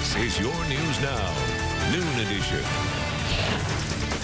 This is your News Now, Noon Edition.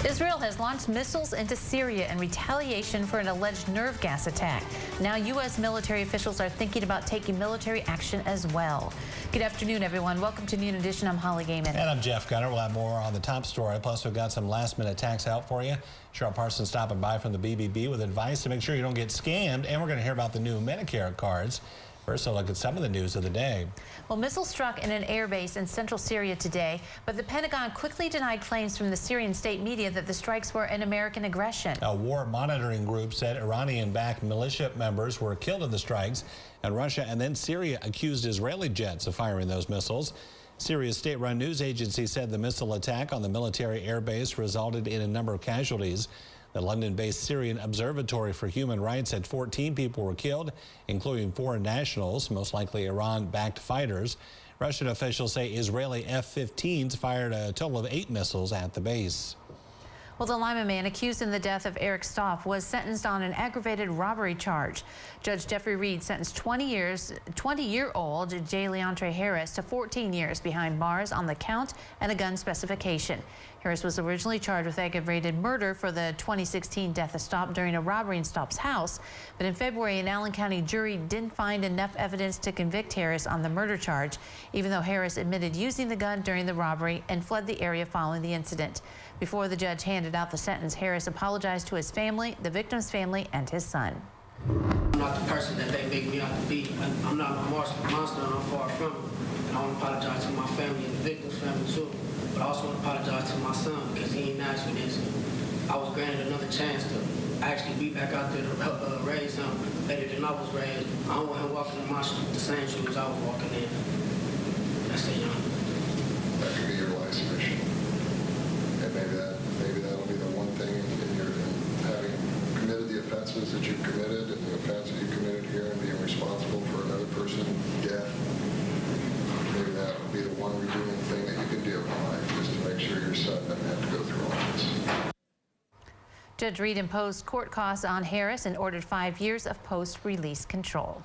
Israel has launched missiles into Syria in retaliation for an alleged nerve gas attack. Now U.S. military officials are thinking about taking military action as well. Good afternoon, everyone. Welcome to Noon Edition. I'm Holly Gaiman. And I'm Jeff Gunner. We'll have more on the top story. Plus, we've got some last-minute tax help for you. Cheryl Parsons stopping by from the BBB with advice to make sure you don't get scammed. And we're going to hear about the new Medicare cards. First, a look at some of the news of the day. Well, missiles struck in an airbase in central Syria today, but the Pentagon quickly denied claims from the Syrian state media that the strikes were an American aggression. A war monitoring group said Iranian-backed militia members were killed in the strikes, and Russia and then Syria accused Israeli jets of firing those missiles. Syria's state-run news agency said the missile attack on the military airbase resulted in a number of casualties. The London-based Syrian Observatory for Human Rights said 14 people were killed, including foreign nationals, most likely Iran-backed fighters. Russian officials say Israeli F-15s fired a total of 8 missiles at the base. Well, the Lima man accused in the death of Eric Stoff was sentenced on an aggravated robbery charge. Judge Jeffrey Reed sentenced 20-year-old J. Leontre Harris to 14 years behind bars on the count and a gun specification. Harris was originally charged with aggravated murder for the 2016 death of Stoff during a robbery in Stoff's house. But in February, an Allen County jury didn't find enough evidence to convict Harris on the murder charge, even though Harris admitted using the gun during the robbery and fled the area following the incident. Before the judge handed out the sentence, Harris apologized to his family, the victim's family, and his son. I'm not the person that they make me out to be. I'm not a monster, and I'm far from it. And I want to apologize to my family and the victim's family too. But I also want to apologize to my son because he ain't asked for this. I was granted another chance to actually be back out there to raise him better than I was raised. I don't want him walking in the same shoes I was walking in. That's it, young. That could be your life's mission. And maybe that'll be the one thing in your having committed the offenses that you've committed and the offense that you committed here and being responsible for another person's death. Maybe that would be the one redeeming thing that you can do in life, just to make sure your son doesn't have to go through all this. Judge Reed imposed court costs on Harris and ordered 5 years of post-release control.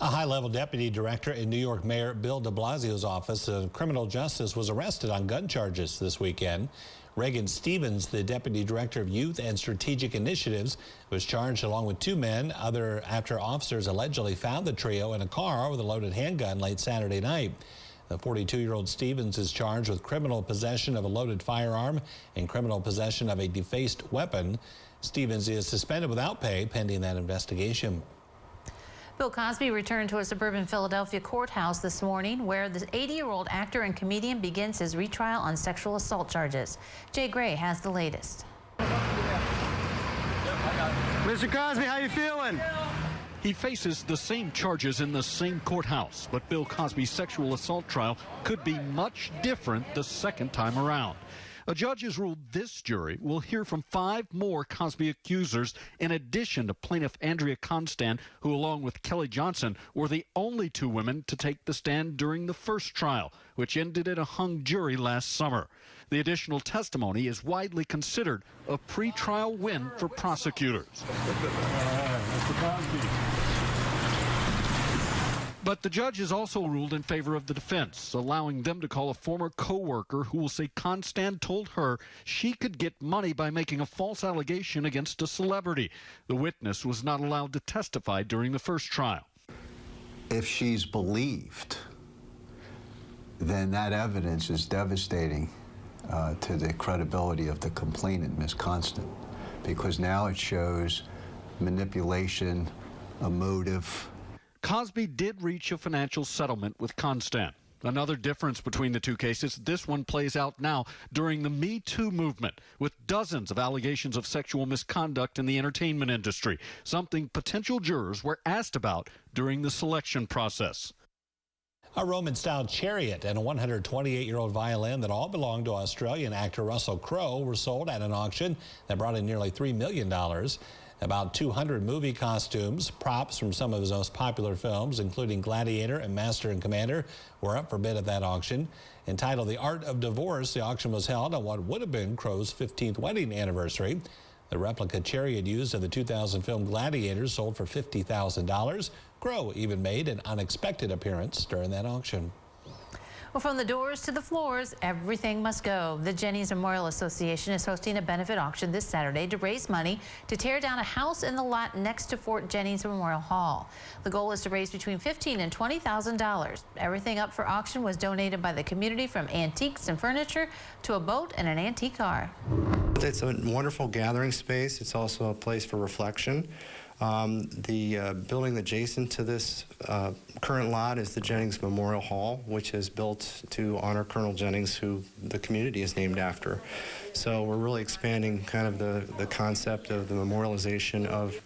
A high-level deputy director in New York Mayor Bill de Blasio's Office of Criminal Justice was arrested on gun charges this weekend. Reagan Stevens, the deputy director of Youth and Strategic Initiatives, was charged along with 2 men after officers allegedly found the trio in a car with a loaded handgun late Saturday night. The 42-year-old Stevens is charged with criminal possession of a loaded firearm and criminal possession of a defaced weapon. Stevens is suspended without pay pending that investigation. Bill Cosby returned to a suburban Philadelphia courthouse this morning where the 80-year-old actor and comedian begins his retrial on sexual assault charges. Jay Gray has the latest. Mr. Cosby, how you feeling? He faces the same charges in the same courthouse, but Bill Cosby's sexual assault trial could be much different the second time around. A judge has ruled this jury will hear from 5 more Cosby accusers in addition to plaintiff Andrea Constand, who along with Kelly Johnson were the only 2 women to take the stand during the first trial, which ended in a hung jury last summer. The additional testimony is widely considered a pre-trial win for prosecutors. But the judge has also ruled in favor of the defense, allowing them to call a former co-worker who will say Constand told her she could get money by making a false allegation against a celebrity. The witness was not allowed to testify during the first trial. If she's believed, then that evidence is devastating to the credibility of the complainant, Ms. Constant, because now it shows manipulation, a motive. Cosby did reach a financial settlement with Constand. Another difference between the 2 cases, this one plays out now during the Me Too movement, with dozens of allegations of sexual misconduct in the entertainment industry, something potential jurors were asked about during the selection process. A Roman-style chariot and a 128-year-old violin that all belonged to Australian actor Russell Crowe were sold at an auction that brought in nearly $3 million. About 200 movie costumes, props from some of his most popular films, including Gladiator and Master and Commander, were up for bid at that auction. Entitled The Art of Divorce, the auction was held on what would have been Crowe's 15th wedding anniversary. The replica chariot used in the 2000 film Gladiator sold for $50,000. Crowe even made an unexpected appearance during that auction. Well, from the doors to the floors, everything must go. The Jennings Memorial Association is hosting a benefit auction this Saturday to raise money to tear down a house in the lot next to Fort Jennings Memorial Hall. The goal is to raise between $15,000 and $20,000. Everything up for auction was donated by the community, from antiques and furniture to a boat and an antique car. It's a wonderful gathering space. It's also a place for reflection. The building adjacent to this current lot is the Jennings Memorial Hall, which is built to honor Colonel Jennings, who the community is named after. So we're really expanding kind of the concept of the memorialization of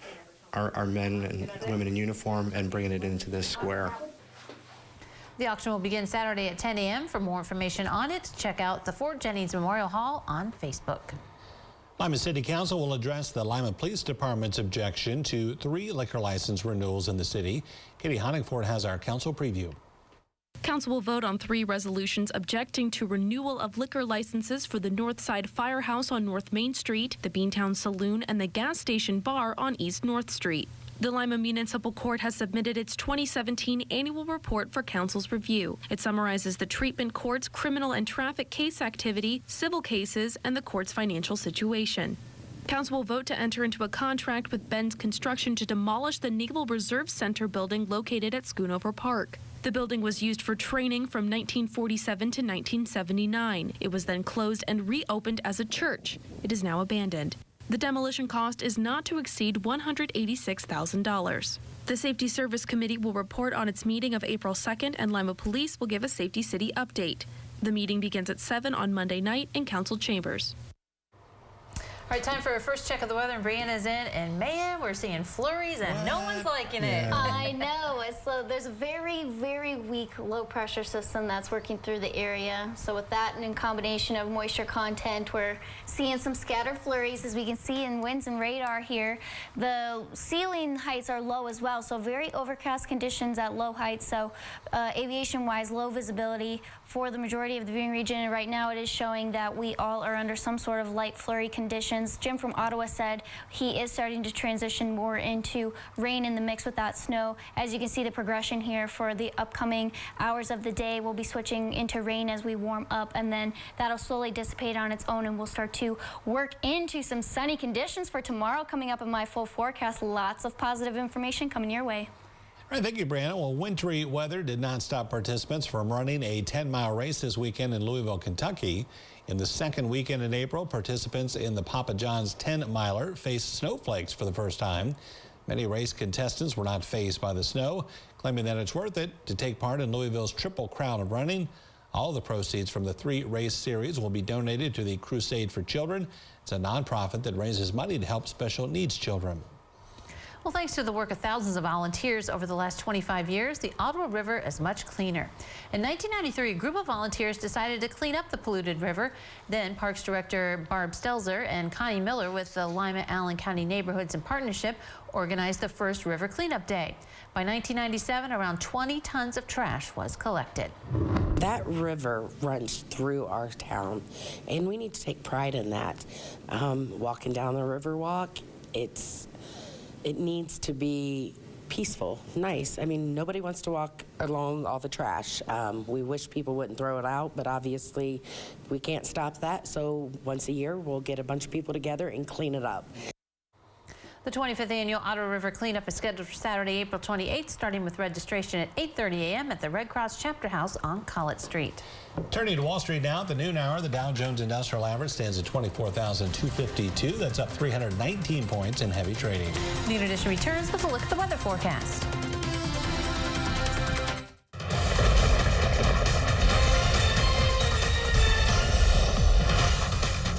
our men and women in uniform and bringing it into this square. The auction will begin Saturday at 10 a.m. For more information on it, check out the Fort Jennings Memorial Hall on Facebook. Lima City Council will address the Lima Police Department's objection to 3 liquor license renewals in the city. Katie Honigford has our council preview. Council will vote on 3 resolutions objecting to renewal of liquor licenses for the Northside Firehouse on North Main Street, the Beantown Saloon, and the gas station bar on East North Street. The Lima Municipal Court has submitted its 2017 annual report for Council's review. It summarizes the treatment court's criminal and traffic case activity, civil cases, and the court's financial situation. Council will vote to enter into a contract with Benz Construction to demolish the Naval Reserve Center building located at Schoonover Park. The building was used for training from 1947 to 1979. It was then closed and reopened as a church. It is now abandoned. The demolition cost is not to exceed $186,000. The Safety Service Committee will report on its meeting of April 2nd, and Lima Police will give a Safety City update. The meeting begins at 7 on Monday night in Council Chambers. All right, time for our first check of the weather, and Brianna's in, and man, we're seeing flurries, and no one's liking it. I know. There's a very, very weak low pressure system that's working through the area. So with that, and in combination of moisture content, we're seeing some scattered flurries, as we can see in winds and radar here. The ceiling heights are low as well, so very overcast conditions at low heights. So aviation-wise, low visibility for the majority of the viewing region. And right now, it is showing that we all are under some sort of light flurry conditions. Jim from Ottawa said he is starting to transition more into rain in the mix with that snow. As you can see, the progression here for the upcoming hours of the day will be switching into rain as we warm up, and then that'll slowly dissipate on its own, and we'll start to work into some sunny conditions for tomorrow. Coming up in my full forecast, lots of positive information coming your way. All right, thank you, Brianna. Well, wintry weather did not stop participants from running a 10-mile race this weekend in Louisville, Kentucky. In the second weekend in April, participants in the Papa John's 10-miler faced snowflakes for the first time. Many race contestants were not fazed by the snow, claiming that it's worth it to take part in Louisville's Triple Crown of running. All the proceeds from the 3-race series will be donated to the Crusade for Children. It's a nonprofit that raises money to help special needs children. Well, thanks to the work of thousands of volunteers over the last 25 years, the Ottawa River is much cleaner. In 1993, a group of volunteers decided to clean up the polluted river. Then Parks Director Barb Stelzer and Connie Miller with the Lima-Allen County Neighborhoods in Partnership organized the first River Cleanup Day. By 1997, around 20 tons of trash was collected. That river runs through our town, and we need to take pride in that. Walking down the river walk, it needs to be peaceful, nice. I mean, nobody wants to walk along all the trash. We wish people wouldn't throw it out, but obviously we can't stop that. So once a year, we'll get a bunch of people together and clean it up. The 25th Annual Ottawa River Cleanup is scheduled for Saturday, April 28th, starting with registration at 8:30 a.m. at the Red Cross Chapter House on Collett Street. Turning to Wall Street now, at the noon hour, the Dow Jones Industrial Average stands at 24,252. That's up 319 points in heavy trading. Noon Edition returns with a look at the weather forecast.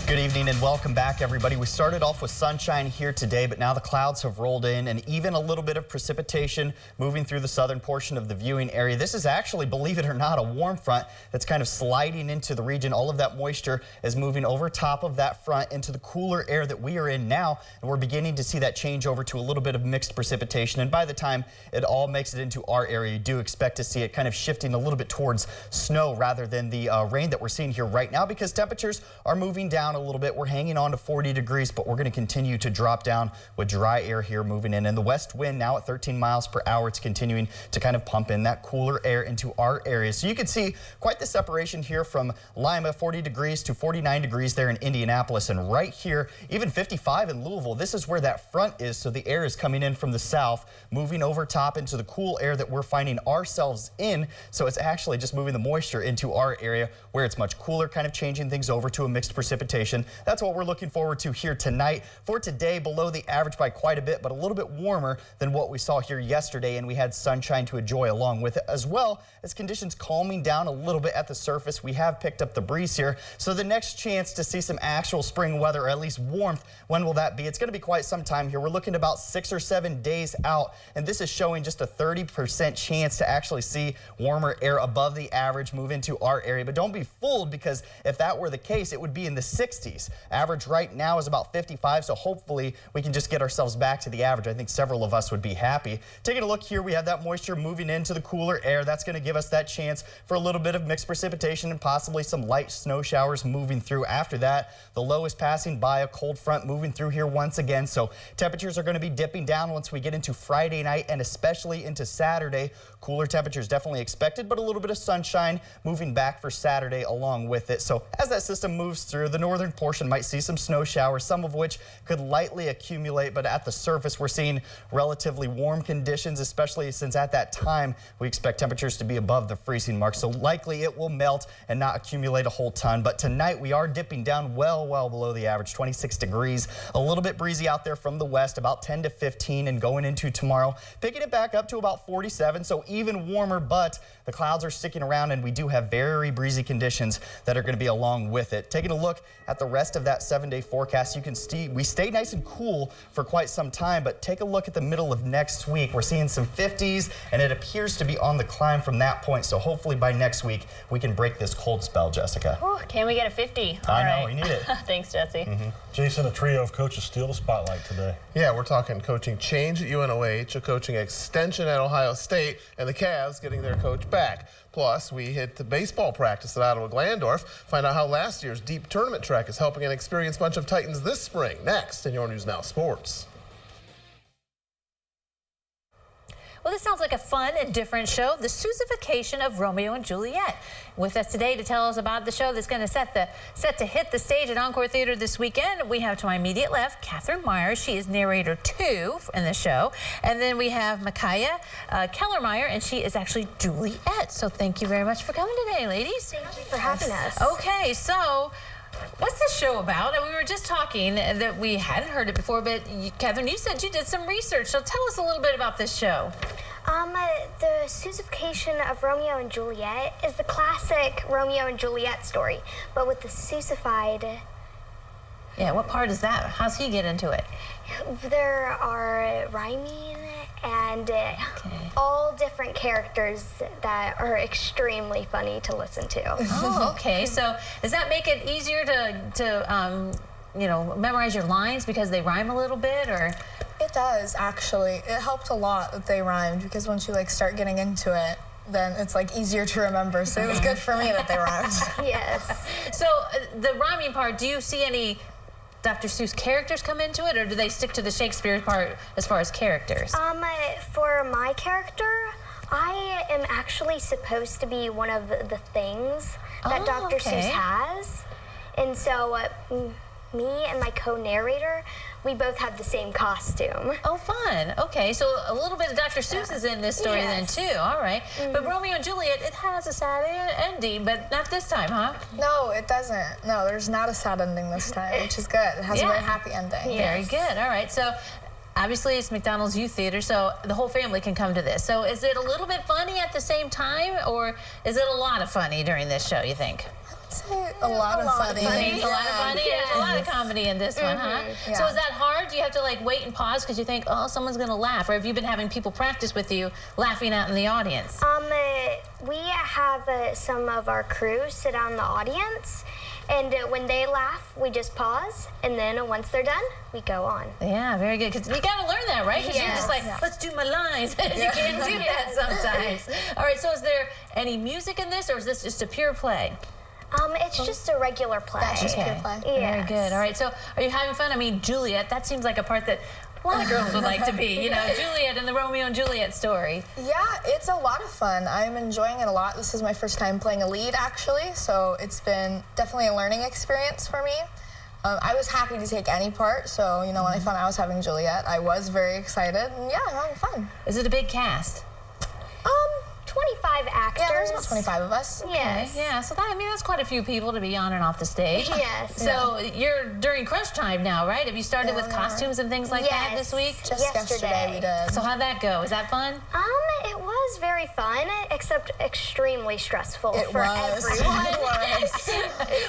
Good evening and welcome back, everybody. We started off with sunshine here today, but now the clouds have rolled in and even a little bit of precipitation moving through the southern portion of the viewing area. This is actually, believe it or not, a warm front that's kind of sliding into the region. All of that moisture is moving over top of that front into the cooler air that we are in now, and we're beginning to see that change over to a little bit of mixed precipitation. And by the time it all makes it into our area, you do expect to see it kind of shifting a little bit towards snow rather than the rain that we're seeing here right now, because temperatures are moving down a little little bit. We're hanging on to 40 degrees, but we're going to continue to drop down with dry air here moving in. And the west wind now at 13 miles per hour. It's continuing to kind of pump in that cooler air into our area. So you can see quite the separation here from Lima, 40 degrees to 49 degrees there in Indianapolis. And right here, even 55 in Louisville. This is where that front is. So the air is coming in from the south, moving over top into the cool air that we're finding ourselves in. So it's actually just moving the moisture into our area where it's much cooler, kind of changing things over to a mixed precipitation. That's what we're looking forward to here tonight. For today, below the average by quite a bit, but a little bit warmer than what we saw here yesterday, and we had sunshine to enjoy along with it, as well as conditions calming down a little bit at the surface. We have picked up the breeze here, so the next chance to see some actual spring weather, or at least warmth, when will that be? It's going to be quite some time here. We're looking about 6 or 7 days out, and this is showing just a 30% chance to actually see warmer air above the average move into our area. But don't be fooled, because if that were the case, it would be in the 60s. Average right now is about 55, so hopefully we can just get ourselves back to the average. I think several of us would be happy. Taking a look here, we have that moisture moving into the cooler air. That's going to give us that chance for a little bit of mixed precipitation and possibly some light snow showers moving through. After that, the low is passing by, a cold front moving through here once again, so temperatures are going to be dipping down once we get into Friday night and especially into Saturday. Cooler temperatures definitely expected, but a little bit of sunshine moving back for Saturday along with it. So as that system moves through, the northern portion might see some snow showers, some of which could lightly accumulate, but at the surface we're seeing relatively warm conditions, especially since at that time we expect temperatures to be above the freezing mark. So likely it will melt and not accumulate a whole ton. But tonight we are dipping down well below the average, 26 degrees. A little bit breezy out there from the west, about 10 to 15, and going into tomorrow, picking it back up to about 47, so even warmer, but the clouds are sticking around and we do have very breezy conditions that are going to be along with it. Taking a look at the rest of that 7-day forecast, you can see we stay nice and cool for quite some time, but take a look at the middle of next week. We're seeing some 50s and it appears to be on the climb from that point. So hopefully by next week we can break this cold spell, Jessica. Ooh, can we get a 50? I know, we need it. Thanks, Jesse. Jason, a trio of coaches steal the spotlight today. Yeah, we're talking coaching change at UNOH, a coaching extension at Ohio State, and the Cavs getting their coach back. Plus, we hit the baseball practice at Ottawa Glandorf, find out how last year's deep tournament track is helping an experienced bunch of Titans this spring. Next in Your News Now Sports. Well, this sounds like a fun and different show, the Susification of Romeo and Juliet. With us today to tell us about the show that's going to set to hit the stage at Encore Theater this weekend, we have to my immediate left, Catherine Myers. She is narrator 2 in the show. And then we have Micaiah Kellermeyer, and she is actually Juliet. So thank you very much for coming today, ladies. Thank you for having us. Okay, so what's this show about? And we were just talking that we hadn't heard it before, but Catherine, you said you did some research. So tell us a little bit about this show. The Susification of Romeo and Juliet is the classic Romeo and Juliet story, but with the Susified. Yeah, what part is that? How's he get into it? There are rhyming and all different characters that are extremely funny to listen to. Oh, okay. So does that make it easier to you know, memorize your lines because they rhyme a little bit, or? It does, actually. It helped a lot that they rhymed, because once you start getting into it, then it's easier to remember. So it was good for me that they rhymed. Yes. So the rhyming part, do you see any Dr. Seuss characters come into it, or do they stick to the Shakespeare part as far as characters? For my character, I am actually supposed to be one of the things that Dr. Seuss has. And so me and my co-narrator, we both have the same costume. Oh, fun. Okay, so a little bit of Dr. Seuss is in this story then, too. All right. But Romeo and Juliet, it has a sad ending, but not this time, huh? No, it doesn't. No, there's not a sad ending this time, which is good. It has a very happy ending. Very good. All right. So obviously it's McDonald's Youth Theater, so the whole family can come to this. So is it a little bit funny at the same time, or is it a lot of funny during this show, you think? A lot of funny. There's a lot of funny. There's a lot of comedy in this one, huh? Yeah. So is that hard? Do you have to wait and pause because you think, oh, someone's going to laugh? Or have you been having people practice with you laughing out in the audience? We have some of our crew sit down in the audience, and when they laugh, we just pause, and then once they're done, we go on. Yeah, very good. Because you got to learn that, right? Because you're just let's do my lines. You can't do that sometimes. All right, so is there any music in this, or is this just a pure play? It's just a regular play. That's just pure play. Very good. All right, so are you having fun? I mean, Juliet, that seems like a part that a lot of girls would like to be, you know, Juliet in the Romeo and Juliet story. Yeah, it's a lot of fun. I'm enjoying it a lot. This is my first time playing a lead, actually, so it's been definitely a learning experience for me. I was happy to take any part, so, you know, when I found out I was having Juliet, I was very excited, and yeah, I'm having fun. Is it a big cast? 25 actors. Yeah, there's about 25 of us. Yes. Okay, yeah, so that, I mean, that's quite a few people to be on and off the stage. Yes. So you're during crunch time now, right? Have you started with costumes and things like that this week? Just yesterday we did. So how'd that go? Is that fun? It was very fun, except extremely stressful for was. everyone. It was.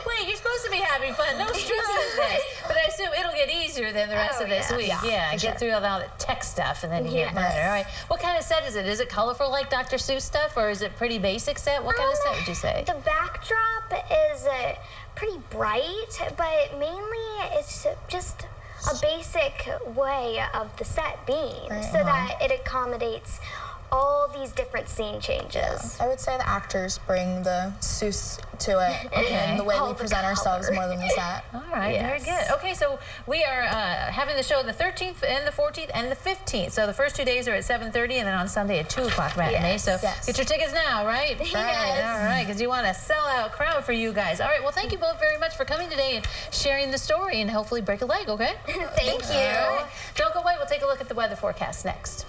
Wait, you're supposed to be having fun. No stress in this. But I assume it'll get easier than the rest of this week. Yeah, get through all the tech stuff and then you get better. All right. What kind of set is it? Is it colorful like Dr. Seuss stuff, or is it pretty basic set? What kind of set would you say? The backdrop is pretty bright, but mainly it's just a basic way of the set being, so that it accommodates all these different scene changes. I would say the actors bring the Seuss to it, and the way we present ourselves more than the set. All right, very good. Okay, so we are having the show the 13th and the 14th and the 15th. So the first 2 days are at 7:30, and then on Sunday at 2 o'clock matinee. So get your tickets now, right? Yes. All right, because you want a sellout crowd for you guys. All right, well, thank you both very much for coming today and sharing the story, and hopefully break a leg, okay? Thank you. All right. Don't go away. We'll take a look at the weather forecast next.